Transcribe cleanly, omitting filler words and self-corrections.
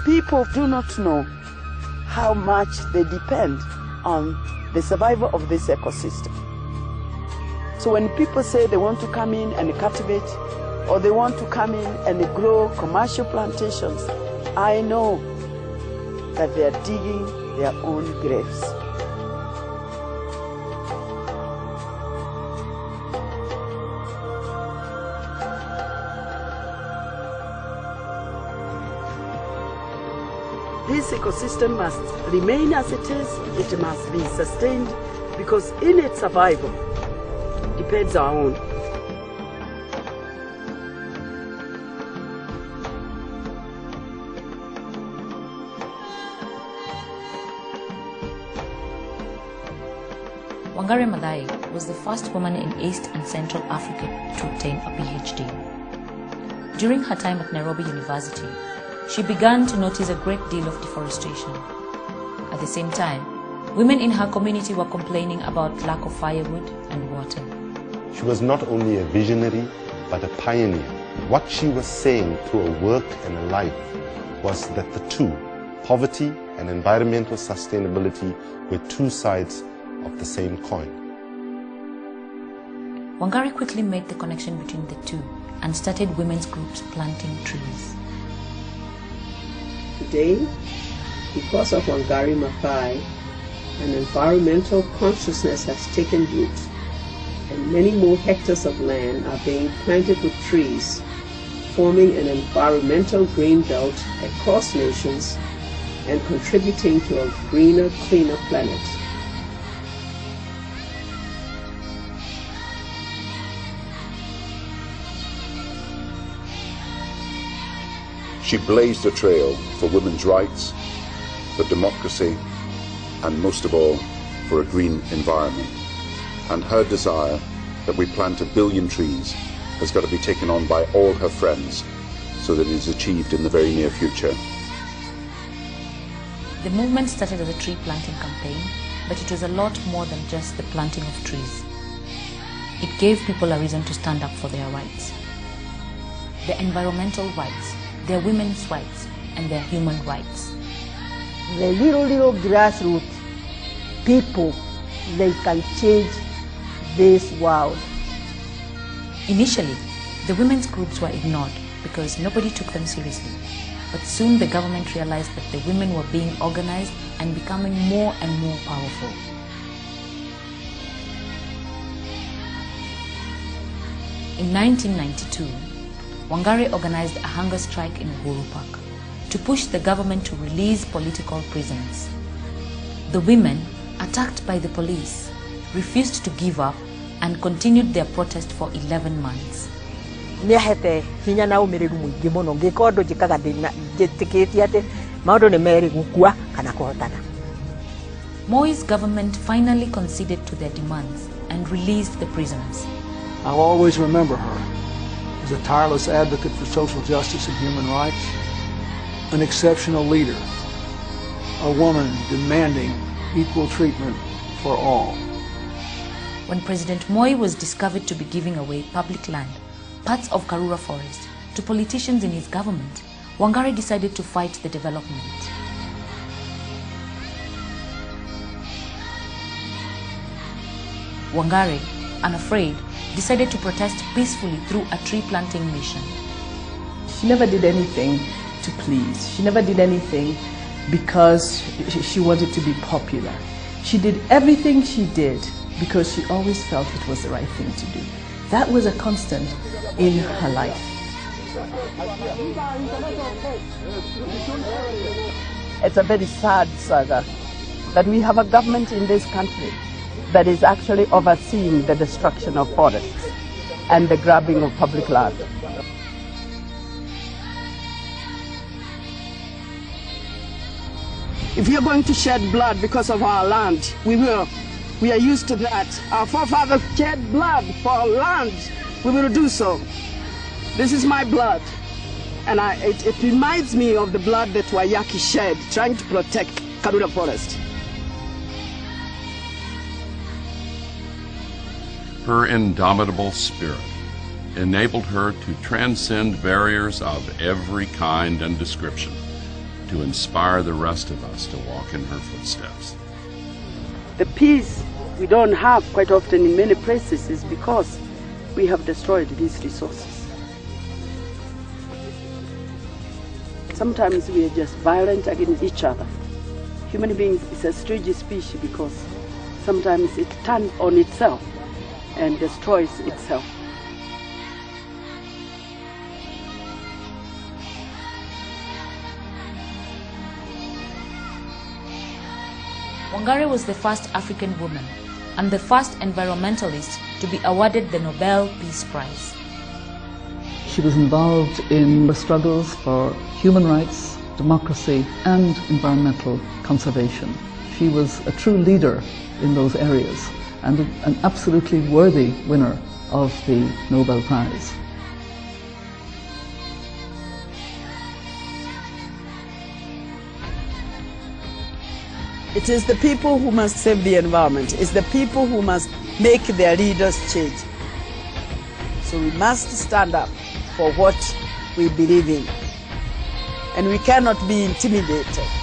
People do not know how much they depend on the survival of this ecosystem. So when people say they want to come in and cultivate, or they want to come in and grow commercial plantations, I know that they are digging their own graves. This ecosystem must remain as it is. It must be sustained, because in its survival depends our own. Wangari Maathai was the first woman in East and Central Africa to obtain a PhD. During her time at Nairobi University, she began to notice a great deal of deforestation. At the same time, women in her community were complaining about lack of firewood and water. She was not only a visionary, but a pioneer. What she was saying through her work and her life was that the two, poverty and environmental sustainability, were two sides of the same coin. Wangari quickly made the connection between the two and started women's groups planting trees. Today, because of Wangari Maathai, an environmental consciousness has taken root, and many more hectares of land are being planted with trees, forming an environmental green belt across nations and contributing to a greener, cleaner planet. She blazed a trail for women's rights, for democracy, and most of all, for a green environment. And her desire that we plant 1 billion trees has got to be taken on by all her friends so that it is achieved in the very near future. The movement started as a tree planting campaign, but it was a lot more than just the planting of trees. It gave people a reason to stand up for their rights. Their environmental rights, their women's rights, and their human rights. The little grassroots people, they can change this world. Initially, the women's groups were ignored because nobody took them seriously. But soon the government realized that the women were being organized and becoming more and more powerful. In 1992, Wangari organized a hunger strike in Uhuru Park to push the government to release political prisoners. The women, attacked by the police, refused to give up and continued their protest for 11 months. Moi's government finally conceded to their demands and released the prisoners. I'll always remember her as a tireless advocate for social justice and human rights, an exceptional leader, a woman demanding equal treatment for all. When President Moi was discovered to be giving away public land, parts of Karura Forest, to politicians in his government, Wangari decided to fight the development. Wangari, unafraid, decided to protest peacefully through a tree planting mission. She never did anything to please. She never did anything because she wanted to be popular. She did everything she did because she always felt it was the right thing to do. That was a constant in her life. It's a very sad saga that we have a government in this country that is actually overseeing the destruction of forests and the grabbing of public land. If you're going to shed blood because of our land, we will. We are used to that. Our forefathers shed blood for our land. We will do so. This is my blood. And it reminds me of the blood that Wayaki shed trying to protect Karura Forest. Her indomitable spirit enabled her to transcend barriers of every kind and description, to inspire the rest of us to walk in her footsteps. The peace we don't have quite often in many places is because we have destroyed these resources. Sometimes we are just violent against each other. Human beings is a strange species because sometimes it turns on itself and destroys itself. Wangari was the first African woman and the first environmentalist to be awarded the Nobel Peace Prize. She was involved in the struggles for human rights, democracy, and environmental conservation. She was a true leader in those areas and an absolutely worthy winner of the Nobel Prize. It is the people who must save the environment. It's the people who must make their leaders change. So we must stand up for what we believe in. And we cannot be intimidated.